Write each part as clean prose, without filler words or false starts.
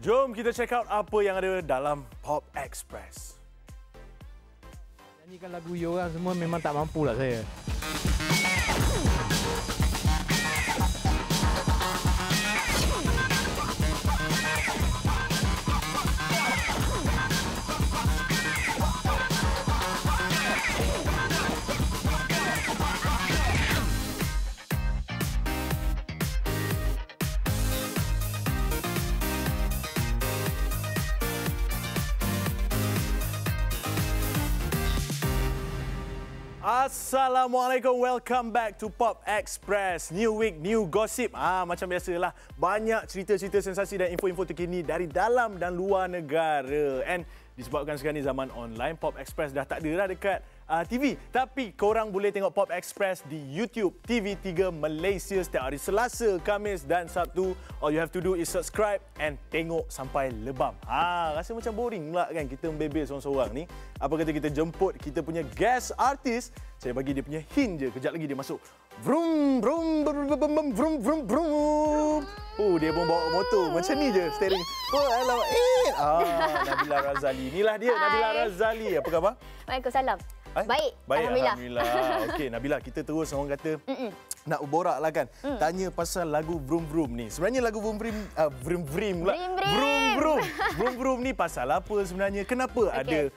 Jom kita check out apa yang ada dalam Pop Express. Nyanyikan lagu you orang semua memang tak mampu lah saya. Assalamualaikum, welcome back to Pop Express. New week, new gossip. Macam biasalah, banyak cerita-cerita sensasi dan info-info terkini dari dalam dan luar negara. And disebabkan sekarang ni zaman online, Pop Express dah tak ada dah dekat TV. Tapi korang boleh tengok Pop Express di YouTube TV3 Malaysia setiap hari Selasa, Khamis dan Sabtu. All you have to do is subscribe and tengok sampai lebam. Rasa macam boring pula kan kita membebel seorang-seorang ni. Apa kata kita jemput kita punya guest artis. Saya bagi dia punya hint je. Kejap lagi dia masuk. Vroom Vroom Vroom Vroom Vroom Vroom. Dia pun bawa motor macam ni je steering. Alamak. Nabila Razali. Inilah dia. Hai. Nabila Razali. Apa khabar? Waalaikumsalam. Baik, Alhamdulillah. Okey, Nabila, kita terus orang kata nak berborak lah kan. Tanya pasal lagu Vroom Vroom ni. Sebenarnya lagu Vroom Vroom Vroom Vroom pula. Vroom Vroom ni pasal apa sebenarnya? Kenapa ada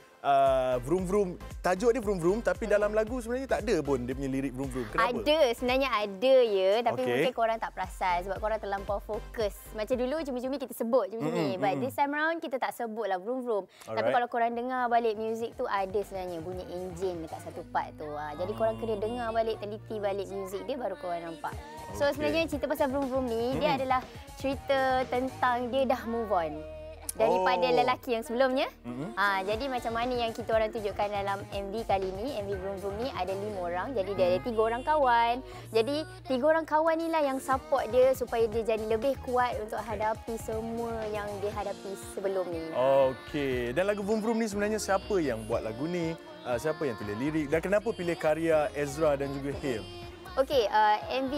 Vroom Vroom? Tajuk dia Vroom Vroom tapi dalam lagu sebenarnya tak ada pun dia punya lirik Vroom Vroom. Kenapa? Ada, sebenarnya ada ya, tapi mungkin korang tak perasan sebab korang terlampau fokus. Macam dulu cumi-cumi kita sebut cumi-cumi. But this time round kita tak sebut lah Vroom Vroom. Tapi kalau korang dengar balik muzik tu ada sebenarnya bunyi enjin dekat satu part tu. Jadi korang kena dengar balik, teliti balik muzik dia baru korang nampak. So sebenarnya cerita pasal Vroom Vroom ni dia adalah cerita tentang dia dah move on daripada lelaki yang sebelumnya. Jadi macam mana yang kita orang tunjukkan dalam MV kali ni, MV Vroom Vroom ni ada 5 orang. Jadi dia ada 3 orang kawan. Jadi 3 orang kawan ni lah yang support dia supaya dia jadi lebih kuat untuk hadapi semua yang dia hadapi sebelum ni. Okey. Dan lagu Vroom Vroom ni sebenarnya siapa yang buat lagu ni? Siapa yang tulis lirik? Dan kenapa pilih karya Ezra dan juga Hale? Okey, MV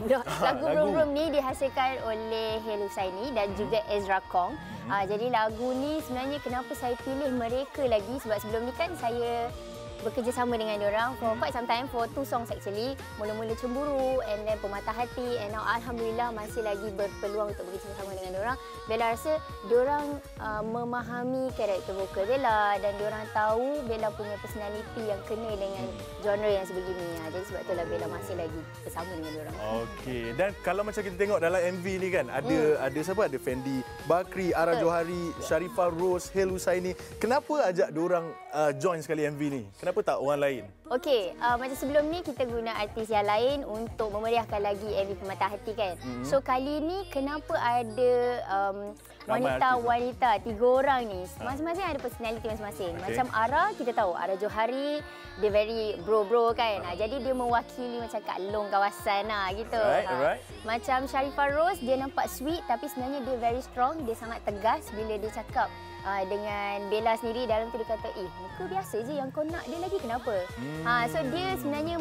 pula. Lagu Vroom Vroom ni dihasilkan oleh Hale Husaini dan juga Ezra Kong. Jadi lagu ni sebenarnya kenapa saya pilih mereka lagi sebab sebelum ni kan saya bekerjasama dengan diorang for quite some time, for 2 songs actually. Mula-mula Cemburu and then Pematah Hati, and now alhamdulillah masih lagi berpeluang untuk bekerjasama dengan diorang. Bella rasa diorang memahami karakter vokal Bella dan diorang tahu Bella punya personality yang kena dengan genre yang sebegini. Jadi sebab itulah Bella masih lagi bersama dengan diorang. Okey, dan kalau macam kita tengok dalam MV ni kan ada siapa? Ada Fendi Bakri, Ara Johari, Sharifah Rose, Hale Husaini. Kenapa ajak diorang join sekali MV ni? Kenapa tak orang lain? Okey, macam sebelum ni kita guna artis yang lain untuk memeriahkan lagi MV Pematah Hati kan. So kali ni kenapa ada wanita-wanita 3 orang ni, masing-masing ada personality masing-masing. Macam Ara, kita tahu Ara Johari dia very bro kan. Jadi dia mewakili macam Kak Long kawasan gitu. Macam Sharifah Rose dia nampak sweet tapi sebenarnya dia very strong, dia sangat tegas bila dia cakap dengan Bella sendiri. Dalam tu dia kata, muka biasa je yang kau nak dia lagi kenapa? So dia sebenarnya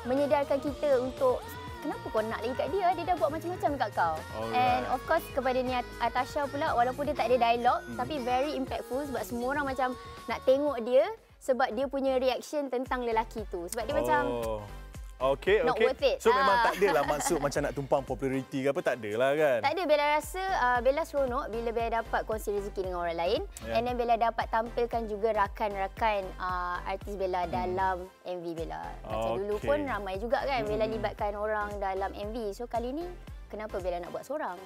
menyedarkan kita untuk kenapa kau nak lagi kat dia? Dia dah buat macam-macam kat kau. And of course kepada ni Atasha pula, walaupun dia tak ada dialog tapi very impactful sebab semua orang macam nak tengok dia sebab dia punya reaction tentang lelaki tu. Sebab dia macam Okey. worth it. So memang tak adalah maksud macam nak tumpang populariti ke apa, tak adalah kan? Tak ada. Bella rasa Bella seronok bila Bella dapat kongsi rezeki dengan orang lain. And then Bella dapat tampilkan juga rakan-rakan artis Bella dalam MV Bella. Macam dulu pun ramai juga kan Bella libatkan orang dalam MV. So kali ni kenapa Bella nak buat seorang?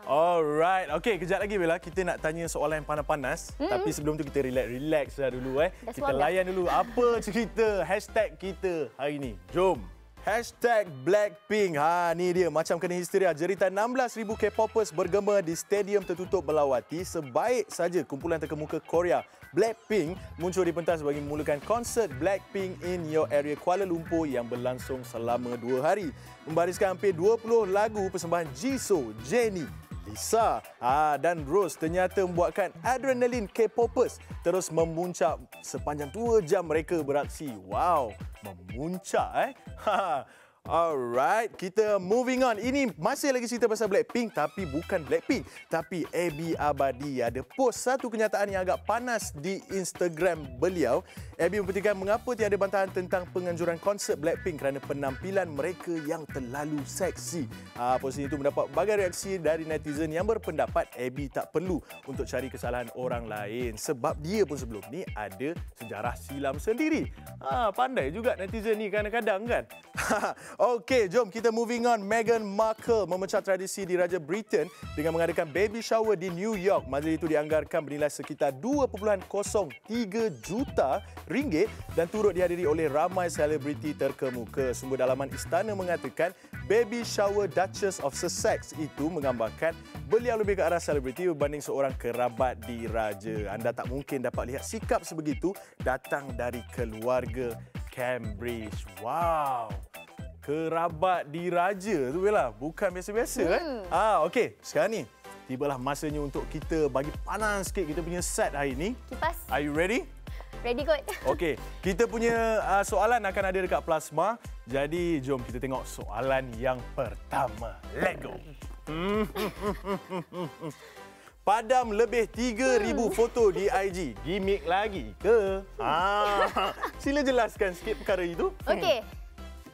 Alright. Okey, kejap lagi Bella kita nak tanya soalan yang panas-panas. Tapi sebelum tu kita relax lah dulu Kita layan dulu apa cerita hashtag kita hari ni. Jom. Hashtag BlackPink. Ni dia macam kena histeria. Jeritan 16,000 K-popers bergema di stadium tertutup Melawati. Sebaik saja kumpulan terkemuka Korea BlackPink muncul di pentas bagi memulakan konsert BlackPink in Your Area Kuala Lumpur yang berlangsung selama 2 hari. Membariskan hampir 20 lagu persembahan Jisoo, Jennie, Lisa dan Rose ternyata membuatkan adrenalin K-popers terus memuncak sepanjang 2 jam mereka beraksi. Wow, memuncak Alright, kita moving on. Ini masih lagi cerita pasal BlackPink, tapi bukan BlackPink, tapi Abby Abadi ada post satu kenyataan yang agak panas di Instagram beliau. Abby mempertikaikan mengapa tiada bantahan tentang penganjuran konsert BlackPink kerana penampilan mereka yang terlalu seksi. Post itu mendapat berbagai reaksi dari netizen yang berpendapat Abby tak perlu untuk cari kesalahan orang lain sebab dia pun sebelum ni ada sejarah silam sendiri. Pandai juga netizen ni kadang-kadang kan. Okey, jom kita moving on. Meghan Markle memecah tradisi di Raja Britain dengan mengadakan baby shower di New York. Majlis itu dianggarkan bernilai sekitar 2.03 juta ringgit dan turut dihadiri oleh ramai selebriti terkemuka. Sumber dalaman istana mengatakan baby shower Duchess of Sussex itu menggambarkan beliau lebih ke arah selebriti berbanding seorang kerabat diraja. Anda tak mungkin dapat lihat sikap sebegitu datang dari keluarga Cambridge. Wow. Kerabat diraja tu Bella, bukan biasa-biasa kan? Okey, sekarang ni tibalah masanya untuk kita bagi panas sikit kita punya set hari ni. Kipas. Are you ready? Ready kot. Okey, kita punya soalan akan ada dekat plasma. Jadi jom kita tengok soalan yang pertama. Let's go. Padam lebih 3,000 foto di IG. Gimik lagi ke? Sila jelaskan sikit perkara itu. Okey.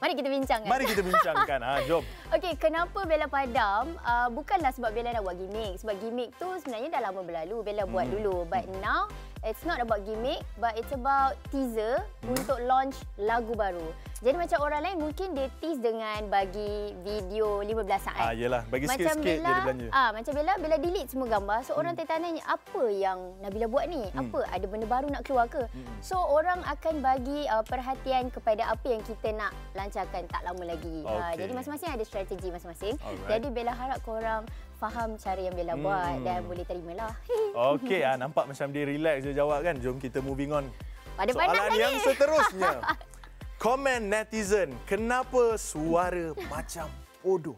Mari kita bincangkan. Mari kita bincangkan. Jom. Okey, kenapa Bella padam? Bukanlah sebab Bella nak buat gimmick. Sebab gimmick tu sebenarnya dah lama berlalu. Bella buat dulu. But now, it's not about gimmick, but it's about teaser untuk launch lagu baru. Jadi macam orang lain mungkin dia tease dengan bagi video 15 saat. Yelah, bagi sikit-sikit dia belanja. Macam Bella delete semua gambar. So orang tertanya, apa yang Nabila buat ni? Apa? Ada benda baru nak keluar ke? So orang akan bagi perhatian kepada apa yang kita nak lancarkan tak lama lagi. Jadi masing-masing ada strategi masing-masing. Jadi Bella harap korang faham cara yang Bella buat dan boleh terimalah. Okey, nampak macam dia relax dia jawab kan. Jom kita moving on. Soalan yang seterusnya. Komen netizen, kenapa suara macam bodoh?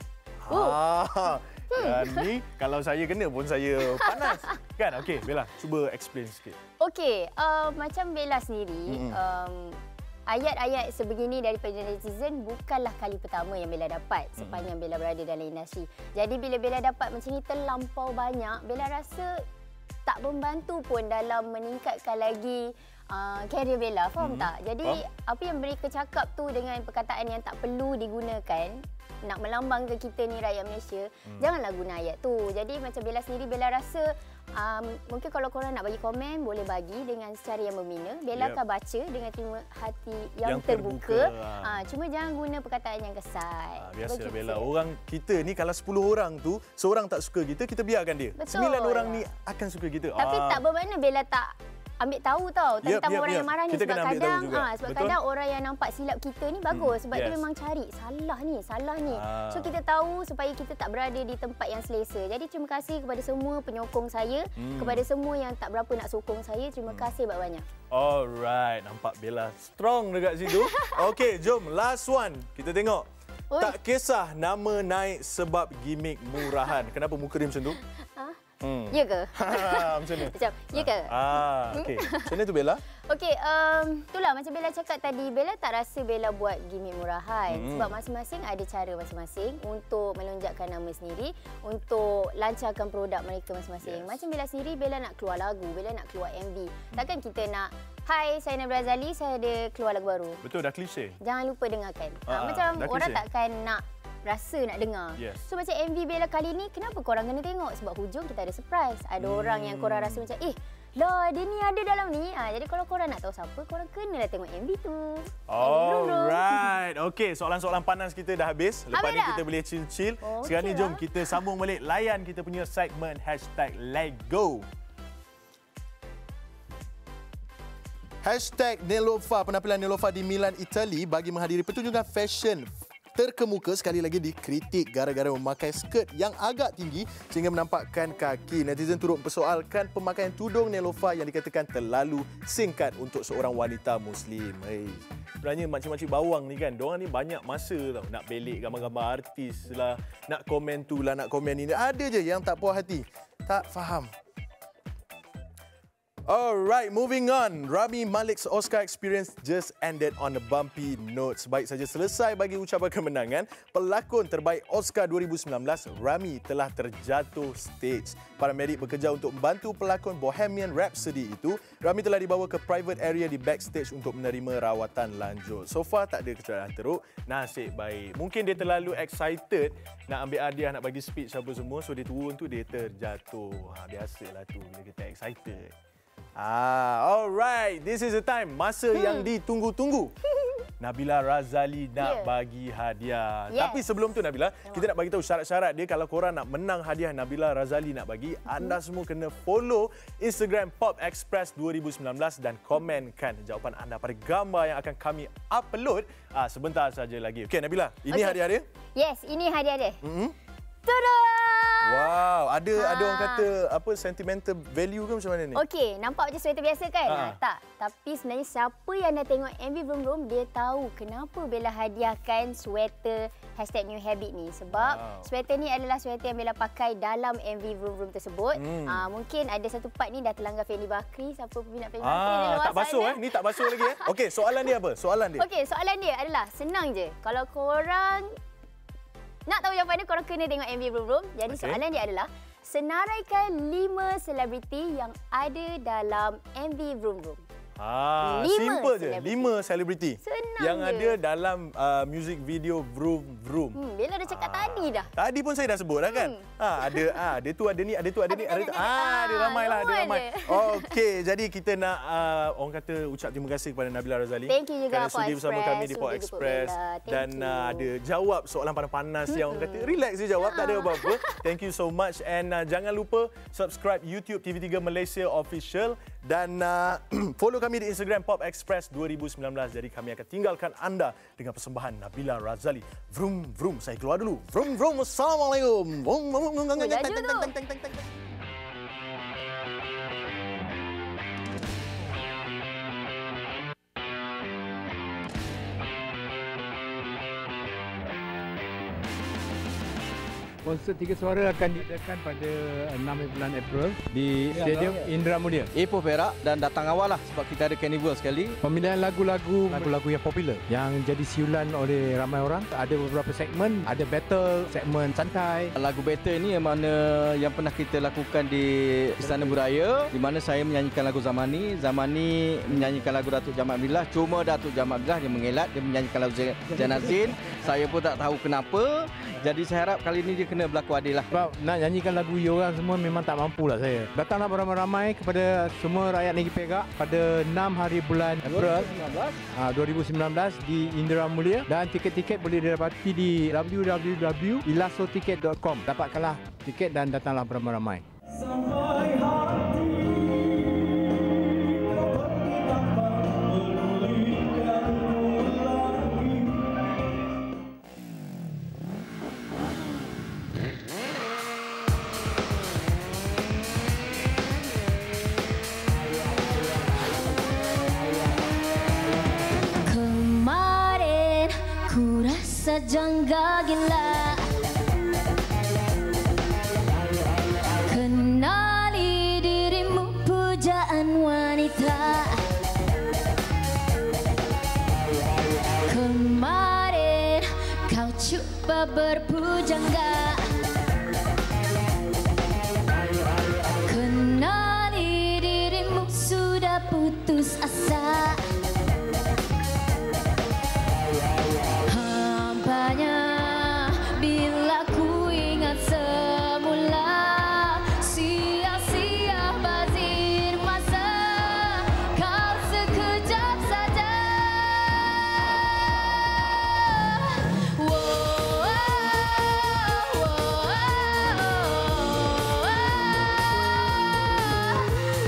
Dan ni kalau saya kena pun saya panas. Kan? Okey, Bella, cuba explain sikit. Okey, macam Bella sendiri, ayat-ayat sebegini daripada netizen bukanlah kali pertama yang Bella dapat sepanjang Bella berada dalam industri. Jadi bila Bella dapat macam ni terlampau banyak, Bella rasa tak membantu pun dalam meningkatkan lagi karier Bella, faham tak? Jadi apa yang mereka cakap tu dengan perkataan yang tak perlu digunakan nak melambangkan kita ni rakyat Malaysia, janganlah guna ayat tu. Jadi macam Bella sendiri, Bella rasa mungkin kalau korang nak bagi komen, boleh bagi dengan secara yang membina. Bella akan baca dengan terima hati yang terbuka. Cuma jangan guna perkataan yang kesat. Biasalah Bella, orang kita ni kalau 10 orang tu, seorang tak suka kita, kita biarkan dia. Betul. 9 orang ni akan suka kita. Tapi tak bermakna Bella tak ambil tahu tau tentang orang yang marah ni. Kita sebab kadang Betul. kadang orang yang nampak silap kita ni bagus sebab dia memang cari salah ni. So kita tahu supaya kita tak berada di tempat yang selesa. Jadi terima kasih kepada semua penyokong saya, kepada semua yang tak berapa nak sokong saya, terima kasih banyak-banyak. Alright, nampak Bella strong dekat situ. Okey, jom last one. Kita tengok. Tak kisah nama naik sebab gimmick murahan. Kenapa muka dia macam tu? Ya ke? Macam mana? Macam, ya ke? Okey. Macam mana tu Bella? Okey, itulah macam Bella cakap tadi, Bella tak rasa Bella buat gimmick murahan. Sebab masing-masing ada cara masing-masing untuk melonjakkan nama sendiri, untuk lancarkan produk mereka masing-masing. Macam Bella sendiri, Bella nak keluar lagu, Bella nak keluar MV. Takkan kita nak, hai, saya Nabila Razali, saya ada keluar lagu baru. Betul, dah klise. Jangan lupa dengarkan. Macam orang takkan nak rasa nak dengar. So macam MV Bella kali ni, kenapa korang kena tengok? Sebab hujung kita ada surprise. Ada orang yang korang rasa macam, lah dia ni ada dalam ni. Jadi kalau korang nak tahu siapa, korang kenalah tengok MV tu. Alright. Okey, soalan-soalan panas kita dah habis. Lepas ni kita boleh chill-chill. Sekarang ni jom kita sambung balik layan kita punya segmen #LetGo. #Nelofa, penampilan Nelofa di Milan, Itali bagi menghadiri pertunjukan fashion terkemuka sekali lagi dikritik gara-gara memakai skirt yang agak tinggi sehingga menampakkan kaki. Netizen turut mempersoalkan pemakaian tudung Nelofa yang dikatakan terlalu singkat untuk seorang wanita Muslim. Sebenarnya makcik-makcik bawang ni kan, diorang ni banyak masa tau nak belik gambar-gambar artis lah, nak komen tu lah, nak komen ini. Ada je yang tak puas hati, tak faham. Alright, moving on. Rami Malek's Oscar experience just ended on a bumpy note. Sebaik saja selesai bagi ucapan kemenangan, pelakon terbaik Oscar 2019, Rami telah terjatuh stage. Paramedik bekerja untuk membantu pelakon Bohemian Rhapsody itu. Rami telah dibawa ke private area di backstage untuk menerima rawatan lanjut. So far tak ada kecederaan teruk, nasib baik. Mungkin dia terlalu excited nak ambil hadiah, nak bagi speech apa semua, so dia turun tu dia terjatuh. Biasalah tu bila kita excited. Alright. This is the time. Masa yang ditunggu-tunggu. Nabila Razali nak bagi hadiah. Tapi sebelum tu Nabila, kita nak bagi tahu syarat-syarat dia kalau korang nak menang hadiah Nabila Razali nak bagi, anda semua kena follow Instagram Pop Express 2019 dan komenkan jawapan anda pada gambar yang akan kami upload sebentar saja lagi. Okey Nabila, ini hadiah dia? Yes, ini hadiah dia. Tada! Wow, ada orang kata apa sentimental value ke macam mana ni? Okey, nampak macam sweater biasa kan? Tak. Tapi sebenarnya siapa yang dah tengok MV Vroom Vroom, dia tahu kenapa Bella hadiahkan sweater #newhabit ni. Sebab sweater ni adalah sweater yang Bella pakai dalam MV Vroom Vroom tersebut. Mungkin ada satu part ni dah terlanggar Fendi Bakri. Siapa peminat Fendi Bakri di luar tak basuh sana. Ni tak basuh lagi Okey, soalan dia apa? Okey, soalan dia adalah senang je. Kalau korang nak tahu jawapan dia, korang kena tengok MV Vroom Vroom. Jadi soalan dia adalah, senaraikan 5 selebriti yang ada dalam MV Vroom Vroom. Simple je. 5 selebriti yang je ada dalam music video Vroom Vroom. Bella dah cakap tadi dah. Tadi pun saya dah sebut dah kan. Ada tu, ada ni, ada tu, ada ni, ada tu. Dia ramai lah, ada ramai. Okey, jadi kita nak orang kata ucap terima kasih kepada Nabila Razali. Thank you juga kerana sudi bersama kami di Pop Express dan ada jawab soalan panas-panas yang orang kata relax je jawab, tak ada apa-apa. Thank you so much and jangan lupa subscribe YouTube TV3 Malaysia Official dan follow kami di Instagram Pop Express 2019. Jadi kami akan tinggalkan anda dengan persembahan Nabila Razali. Vroom Vroom. Saya keluar dulu. Vroom Vroom. Assalamualaikum. Konsert Tiga Suara akan diadakan pada 6 bulan April di Stadium Indra Mulia. A4 Perak dan datang awal lah sebab kita ada carnival sekali. Pemilihan lagu-lagu yang popular yang jadi siulan oleh ramai orang. Ada beberapa segmen, ada battle, segmen santai. Lagu battle ini yang mana yang pernah kita lakukan di Istana Budaya, di mana saya menyanyikan lagu Zamani menyanyikan lagu Datuk Jamal Abdillah. Cuma Datuk Jamal Abdillah dia mengelak, dia menyanyikan lagu Janazin. Saya pun tak tahu kenapa. Jadi saya harap kali ini dia kena berlaku adil lah. Sebab nak nyanyikan lagu you orang semua memang tak mampu lah saya. Datanglah beramai-ramai kepada semua rakyat Negeri Perak pada 6 hari bulan April 2019 di Indra Mulia. Dan tiket-tiket boleh didapati di www.ilasotiket.com. Dapatkanlah tiket dan datanglah beramai-ramai. Sampai hati jangga gila, kenali dirimu pujaan wanita. Kemarin kau coba berpujangga, kenali dirimu sudah putus asa. Bila ku ingat semula, sia-sia bazir masa, kau sekejap saja.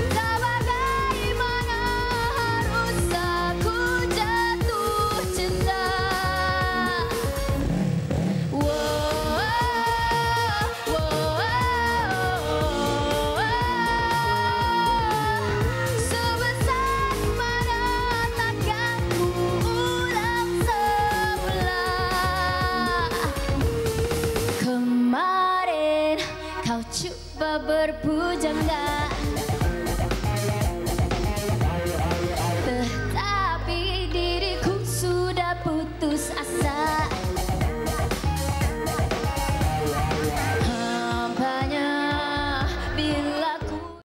Tak bagaimana harus aku jatuh cinta. Kemarin kau coba berpujangga,